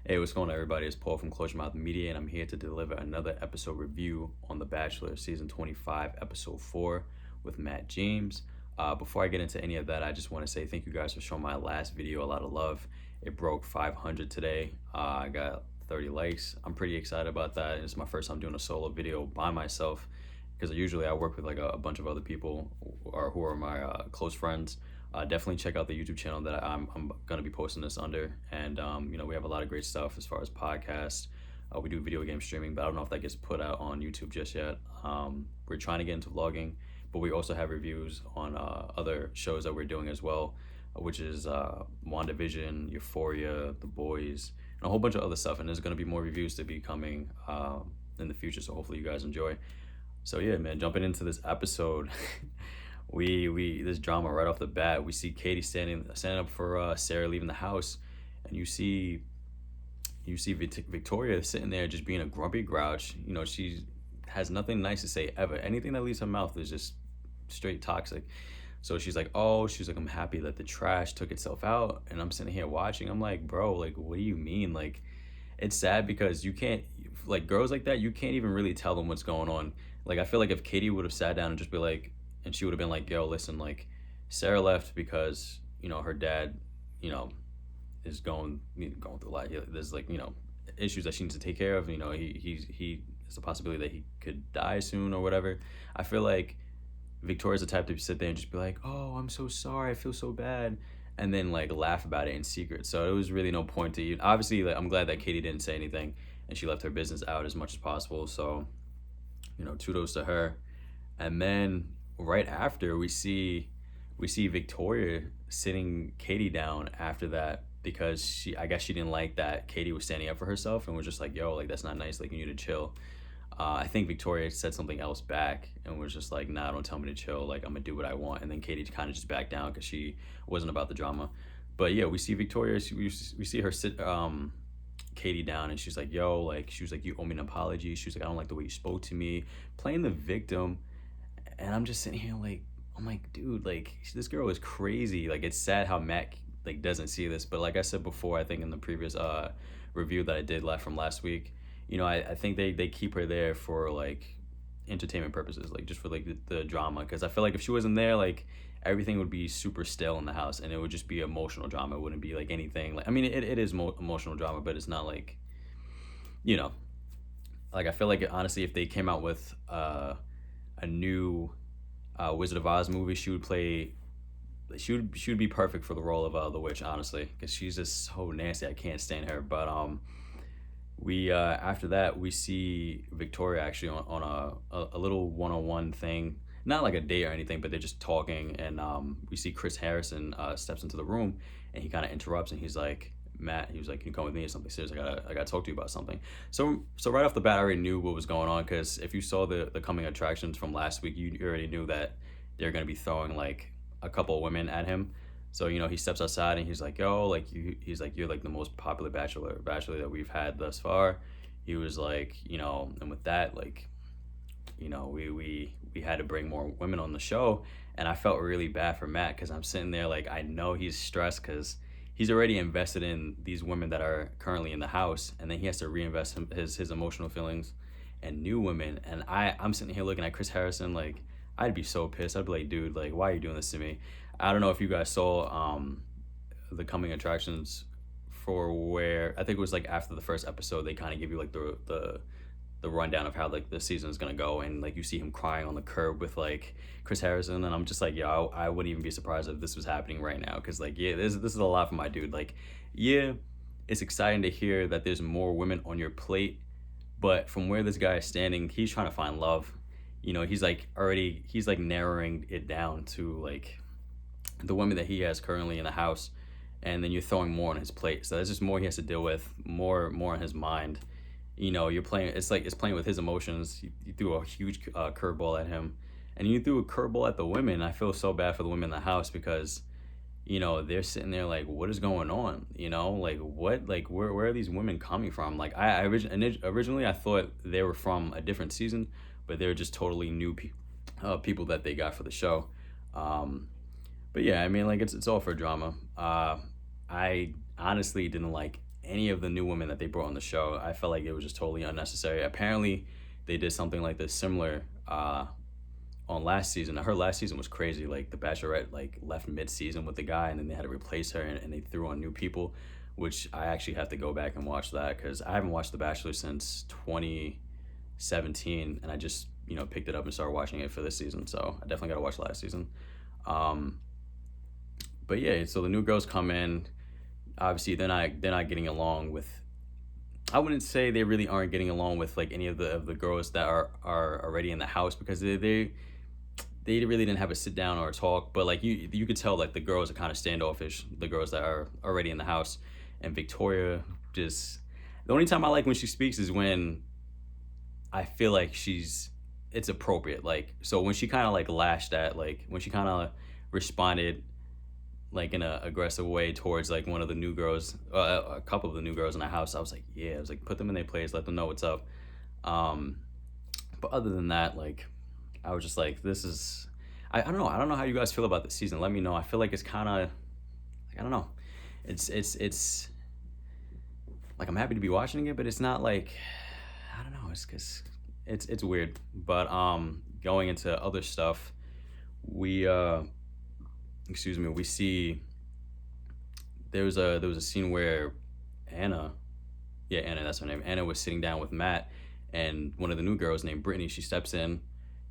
Hey, what's going on, everybody? It's Paul from Closure Mouth Media, and I'm here to deliver another episode review on The Bachelor, Season 25, Episode 4, with Matt James. Before I get into any of that, I just want to say thank you guys for showing my last video a lot of love. It broke 500 today. I got 30 likes. I'm pretty excited about that. It's my first time doing a solo video by myself because usually I work with like a bunch of other people or who are my close friends. Definitely check out the YouTube channel that I'm going to be posting this under. And, we have a lot of great stuff as far as podcasts. We do video game streaming, but I don't know if that gets put out on YouTube just yet. We're trying to get into vlogging, but we also have reviews on other shows that we're doing as well, which is WandaVision, Euphoria, The Boys, and a whole bunch of other stuff. And there's going to be more reviews to be coming in the future, so hopefully you guys enjoy. So yeah, man, jumping into this episode, we this drama right off the bat. We see Katie standing up for Sarah leaving the house, and you see Victoria sitting there just being a grumpy grouch. She has nothing nice to say ever. Anything that leaves her mouth is just straight toxic. So she's like, I'm happy that the trash took itself out, and I'm sitting here watching. I'm like, bro, like, what do you mean? Like, it's sad because you can't, like, girls like that, you can't even really tell them what's going on. Like, I feel like if Katie would have sat down and just be like, and she would have been like, yo, listen, like, Sarah left because, her dad, is going through a lot. There's like, issues that she needs to take care of. He there's a possibility that he could die soon or whatever. I feel like Victoria's the type to sit there and just be like, oh, I'm so sorry, I feel so bad, and then like laugh about it in secret. So it was really no point to you. Obviously, like, I'm glad that Katie didn't say anything and she left her business out as much as possible. So, kudos to her. And then right after we see Victoria sitting Katie down after that because I guess she didn't like that Katie was standing up for herself and was just like, yo, like, that's not nice, like, you need to chill. I think Victoria said something else back and was just like, nah, don't tell me to chill, like, I'm gonna do what I want. And then Katie kind of just backed down because she wasn't about the drama. But yeah, we see Victoria, we see her sit Katie down, and she's like, yo, like, she was like, you owe me an apology. She was like, I don't like the way you spoke to me, playing the victim. And I'm just sitting here like, I'm like, dude, like, this girl is crazy. Like, it's sad how Matt like doesn't see this, but like I said before, I think in the previous review that I did from last week, I think they keep her there for like entertainment purposes, like just for like the drama, because I feel like if she wasn't there, like, everything would be super stale in the house and it would just be emotional drama. It wouldn't be like anything like, I mean, it is emotional drama, but it's not like, you know like, I feel like, honestly, if they came out with a new Wizard of Oz movie, she would be perfect for the role of the witch, honestly, because she's just so nasty. I can't stand her. But we after that, we see Victoria actually on a little one-on-one thing, not like a date or anything, but they're just talking. And we see Chris Harrison steps into the room, and he kind of interrupts, and he's like, Matt, he was like, can you come with me or something serious? I gotta talk to you about something. So right off the bat, I already knew what was going on, because if you saw the coming attractions from last week, you already knew that they're gonna be throwing like a couple of women at him. So he steps outside and he's like, yo, like, he's like, you're like the most popular bachelor that we've had thus far. He was like, and with that, like, we had to bring more women on the show. And I felt really bad for Matt, because I'm sitting there like, I know he's stressed because he's already invested in these women that are currently in the house, and then he has to reinvest his emotional feelings and new women. And I'm sitting here looking at Chris Harrison like, I'd be so pissed. I'd be like, dude, like, why are you doing this to me? I don't know if you guys saw the coming attractions for where, I think it was like after the first episode, they kind of give you like the rundown of how like the season is gonna go, and like you see him crying on the curb with like Chris Harrison, and I'm just like, yo, I wouldn't even be surprised if this was happening right now, because like, yeah, this is a lot for my dude. Like, yeah, it's exciting to hear that there's more women on your plate, but from where this guy is standing, he's trying to find love. He's like narrowing it down to like the women that he has currently in the house, and then you're throwing more on his plate. So there's just more he has to deal with, more in his mind. You're playing. It's playing with his emotions. You threw a huge curveball at him, and you threw a curveball at the women. I feel so bad for the women in the house, because they're sitting there like, what is going on? Like, what, like, where are these women coming from? Like, I originally I thought they were from a different season, but they're just totally new people that they got for the show. But yeah, I mean, like, it's all for drama. I honestly didn't like any of the new women that they brought on the show. I felt like it was just totally unnecessary. Apparently, they did something like this similar on last season. Her last season was crazy. Like the Bachelorette like left mid season with the guy, and then they had to replace her, and they threw on new people, which I actually have to go back and watch that because I haven't watched The Bachelor since 2017, and I just picked it up and started watching it for this season. So I definitely got to watch last season. Um, but yeah, so the new girls come in. Obviously, they're not getting along with. I wouldn't say they really aren't getting along with like any of the girls that are already in the house because they really didn't have a sit down or a talk, but like you could tell like the girls are kind of standoffish, the girls that are already in the house. And Victoria, just the only time I like when she speaks is when I feel like it's appropriate. Like so when she kind of like lashed at, like when she kind of responded like in a aggressive way towards like one of the new girls, a couple of the new girls in the house, I was like, yeah, I was like, put them in their place, let them know what's up. um but other than that, like I was just like, this is, I don't know how you guys feel about this season. Let me know. I feel like it's kind of, I don't know. It's like I'm happy to be watching it, but it's not like, I don't know. It's cause it's weird. But going into other stuff, we excuse me, we see there was a scene where Anna, yeah, Anna, that's her name. Anna was sitting down with Matt, and one of the new girls named Brittany. She steps in.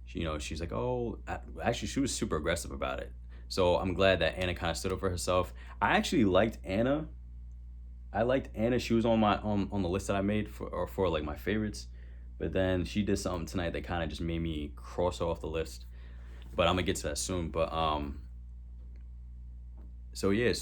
She's like, oh, actually, she was super aggressive about it. So I'm glad that Anna kind of stood up for herself. I actually liked Anna. I liked Anna. She was on my on the list that I made for like my favorites. But then she did something tonight that kind of just made me cross off the list. But I'm gonna get to that soon. But so yeah,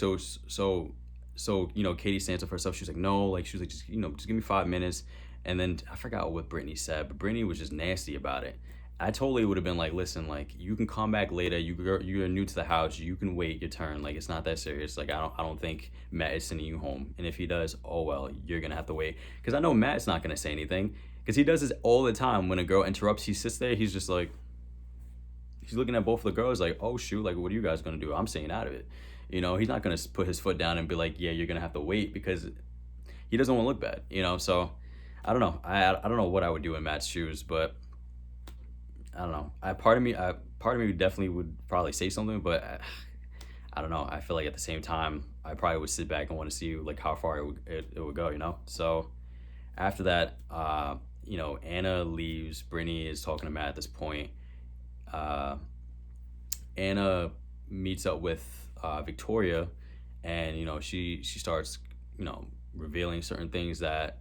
Katie stands up for herself. She was like, no, like she was like, just give me 5 minutes. And then I forgot what Brittany said, but Brittany was just nasty about it. I totally would have been like, listen, like you can come back later. You're new to the house. You can wait your turn. Like it's not that serious. Like I don't think Matt is sending you home. And if he does, oh well, you're gonna have to wait. Because I know Matt's not gonna say anything. Because he does this all the time. When a girl interrupts, he sits there. He's just like, he's looking at both of the girls like, oh shoot, like what are you guys gonna do? I'm staying out of it. He's not gonna put his foot down and be like, yeah, you're gonna have to wait because he doesn't want to look bad. So I don't know. I don't know what I would do in Matt's shoes, but I don't know. Part of me definitely would probably say something, but I don't know. I feel like at the same time, I probably would sit back and want to see like how far it would go. So after that, Anna leaves. Brittany is talking to Matt at this point. Uh, Anna meets up with Victoria, and she starts revealing certain things that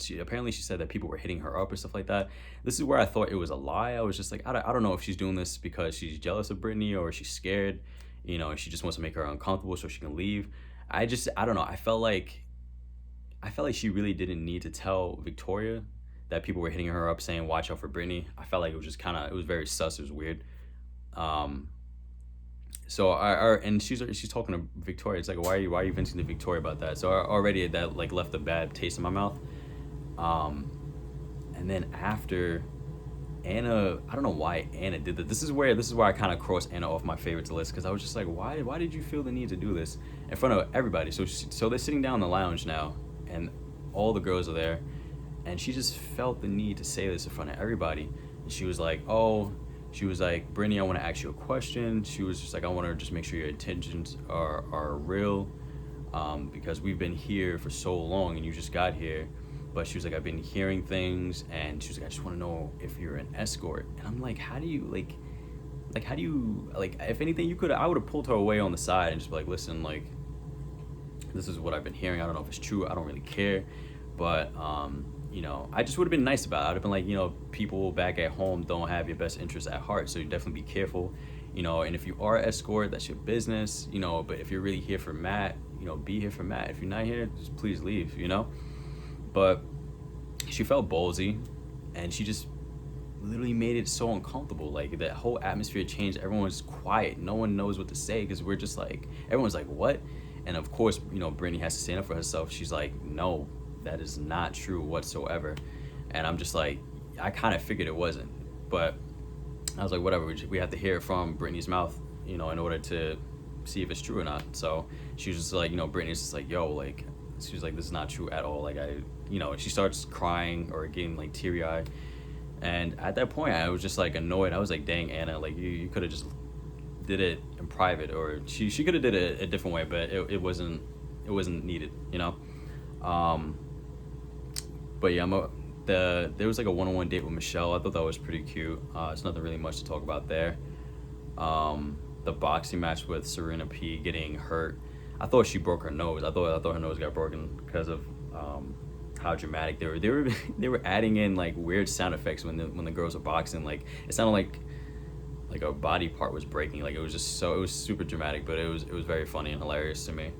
she said that people were hitting her up or stuff like that. This is where I thought it was a lie. I was just like, I don't know if she's doing this because she's jealous of Brittany or she's scared, she just wants to make her uncomfortable so she can leave. I don't know. I felt like she really didn't need to tell Victoria that people were hitting her up saying watch out for Brittany. I felt like it was just it was very sus. It was weird. So and she's talking to Victoria. It's like, why are you venting to Victoria about that? So already that like left a bad taste in my mouth. And then after Anna, I don't know why Anna did that. This is where I kind of crossed Anna off my favorites list because I was just like, why did you feel the need to do this in front of everybody? So they're sitting down in the lounge now, and all the girls are there, and she just felt the need to say this in front of everybody. And she was like, Brittany, I want to ask you a question. She was just like, I want to just make sure your intentions are real, because we've been here for so long and you just got here. But she was like, I've been hearing things, and she was like, I just want to know if you're an escort. And I'm like, how do you if anything, I would have pulled her away on the side and just be like, listen, like, this is what I've been hearing. I don't know if it's true. I don't really care. But, I just would have been nice about it. I'd have been like, people back at home don't have your best interests at heart. So you definitely be careful, and if you are an escort, that's your business, but if you're really here for Matt, be here for Matt. If you're not here, just please leave, But she felt ballsy, and she just literally made it so uncomfortable. Like that whole atmosphere changed. Everyone's quiet. No one knows what to say because we're just like, everyone's like, what? And of course, Brittany has to stand up for herself. She's like, no, that is not true whatsoever. And I'm just like, I kind of figured it wasn't, but I was like, whatever. We have to hear it from Brittany's mouth, in order to see if it's true or not. So she was just like, Brittany's just like, yo, like, she was like, this is not true at all. Like, she starts crying or getting like teary eyed. And at that point, I was just like annoyed. I was like, dang, Anna, like, you could have just did it in private, or she could have did it a different way, but it wasn't needed, But yeah, there was like a one-on-one date with Michelle. I thought that was pretty cute. It's nothing really much to talk about there. The boxing match with Serena P getting hurt. I thought she broke her nose. I thought her nose got broken because of how dramatic they were. They were adding in like weird sound effects when the girls were boxing. Like it sounded like a body part was breaking. Like it was super dramatic, but it was very funny and hilarious to me.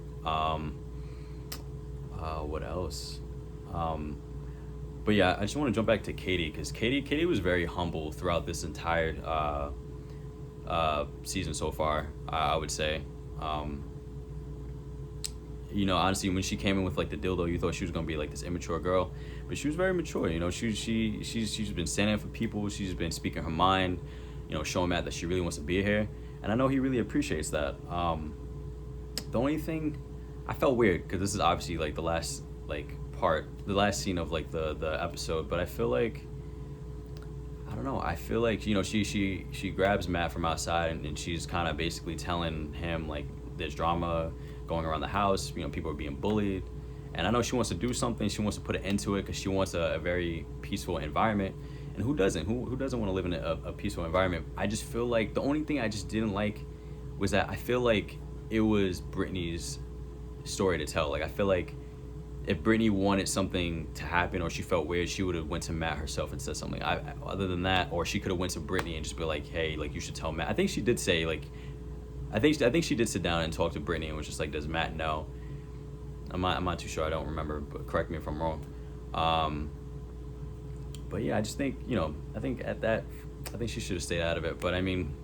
What else? But yeah, I just want to jump back to Katie, because Katie was very humble throughout this entire season so far. I would say, honestly, when she came in with like the dildo, you thought she was gonna be like this immature girl, but she was very mature. She's been standing up for people. She's been speaking her mind. Showing Matt that she really wants to be here, and I know he really appreciates that. The only thing I felt weird, because this is obviously like the last scene of like the episode, but I feel like, I don't know, I feel like she grabs Matt from outside, and she's kind of basically telling him like there's drama going around the house, people are being bullied, and I know she wants to do something. She wants to put an end to it because she wants a very peaceful environment. And who doesn't? Who doesn't want to live in a peaceful environment? I just feel like the only thing I just didn't like was that I feel like it was Brittany's story to tell. Like, I feel like if Brittany wanted something to happen, or she felt weird, she would have went to Matt herself and said something. Other than that, or she could have went to Brittany and just be like, hey, like, you should tell Matt. I think she did say, like, I think she did sit down and talk to Brittany and was just like, does Matt know? I'm not too sure. I don't remember, but correct me if I'm wrong. But yeah, I just think, I think she should have stayed out of it. But I mean,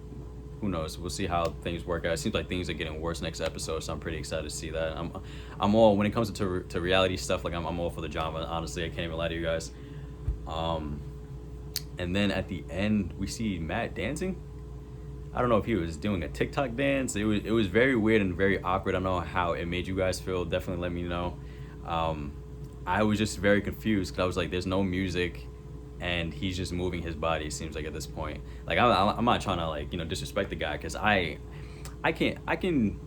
who knows? We'll see how things work out. It seems like things are getting worse next episode, so I'm pretty excited to see that. I'm all, when it comes to reality stuff, like I'm all for the drama. Honestly, I can't even lie to you guys. And then at the end, we see Matt dancing. I don't know if he was doing a TikTok dance. It was very weird and very awkward. I don't know how it made you guys feel. Definitely let me know. I was just very confused, because I was like, there's no music, and he's just moving his body, it seems like, at this point. Like, I'm not trying to, like, disrespect the guy, because I don't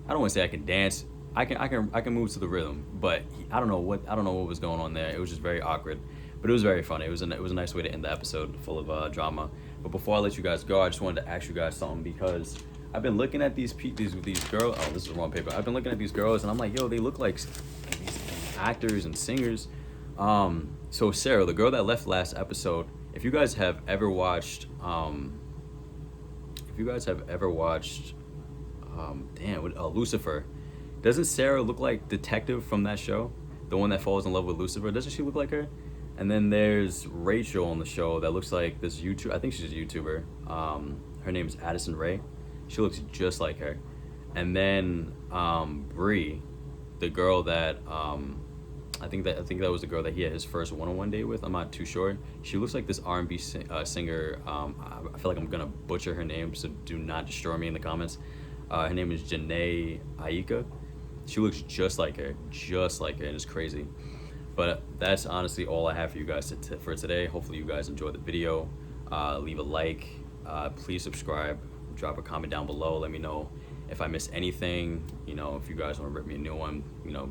want to say I can dance. I can move to the rhythm, but I don't know what was going on there. It was just very awkward, but it was very funny. It was a nice way to end the episode, full of drama. But before I let you guys go, I just wanted to ask you guys something, because I've been looking at these girls. Oh, this is the wrong paper. I've been looking at these girls, and I'm like, yo, they look like these actors and singers. So Sarah, the girl that left last episode, if you guys have ever watched, Lucifer, doesn't Sarah look like Detective from that show? The one that falls in love with Lucifer, doesn't she look like her? And then there's Rachel on the show that looks like this I think she's a YouTuber. Her name is Addison Rae. She looks just like her. And then Bree, the girl that I think that was the girl that he had his first one-on-one date with. I'm not too sure. She looks like this R&B singer. I feel like I'm gonna butcher her name, so do not destroy me in the comments. Her name is Janae Aika. She looks just like her, and it's crazy. But that's honestly all I have for you guys for today. Hopefully you guys enjoyed the video. Leave a like. Please subscribe. Drop a comment down below. Let me know if I missed anything. If you guys want to rip me a new one,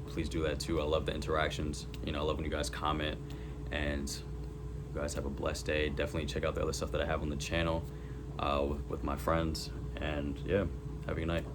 please do that too. I love the interactions. I love when you guys comment. And you guys have a blessed day. Definitely check out the other stuff that I have on the channel with my friends. And yeah, have a good night.